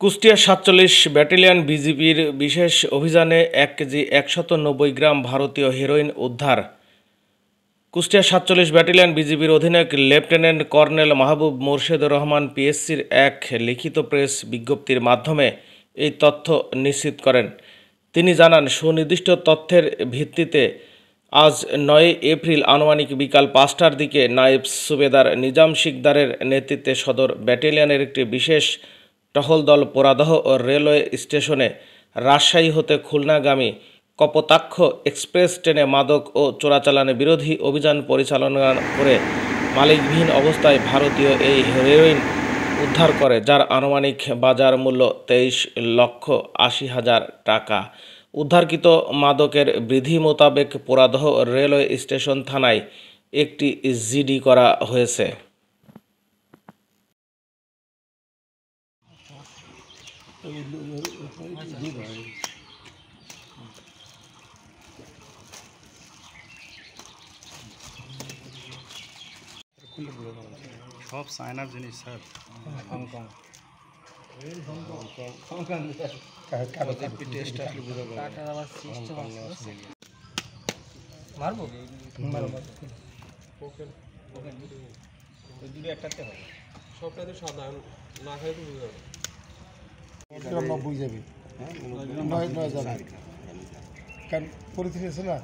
Kushtia ৪৭ battalion বিজিবির বিশেষ অভিযানে ১ কেজি ১৯০ গ্রাম ভারতীয় হেরোইন উদ্ধার। কুষ্টিয়া ৪৭ ব্যাটালিয়ন বিজিবির অধিনায়ক লেফটেন্যান্ট কর্নেল মাহবুব মোর্শেদুর রহমান পিএসসির এক লিখিত প্রেস বিজ্ঞপ্তির মাধ্যমে এই তথ্য নিশ্চিত করেন। তিনি জানান, সুনির্দিষ্ট তথ্যের ভিত্তিতে আজ ৯ এপ্রিল আনুমানিক বিকাল ৫টার দিকে নায়েব সুবেদার নিজাম শিকদারের নেতৃত্বে সদর ব্যাটালিয়নের একটি বিশেষ টহল দল পোড়াদহ রেলওয়ে স্টেশনে রাজশাহী হতে খুলনাগামী কপোতাক্ষ এক্সপ্রেস ট্রেনে মাদক ও চোরাচালান বিরোধী অভিযান পরিচালনা করে মালিকবিহীন অবস্থায় ভারতীয় এই হেরোইন উদ্ধার করে, যার আনুমানিক বাজার মূল্য ২৩,৮০,০০০ টাকা। উদ্ধারকৃত মাদকের বিধি মোতাবেক পোড়াদহ রেলওয়ে স্টেশন থানায় একটি জিডি করা হয়েছে। সব চায়নার জিনিস স্যার। হংকং একটাতে হবে, সবটাতে সাধারণ না খাই তো বুঝে যাবে। 90 যাবে, 9 যাবে, কারণ পরিস্থিতি আছে না।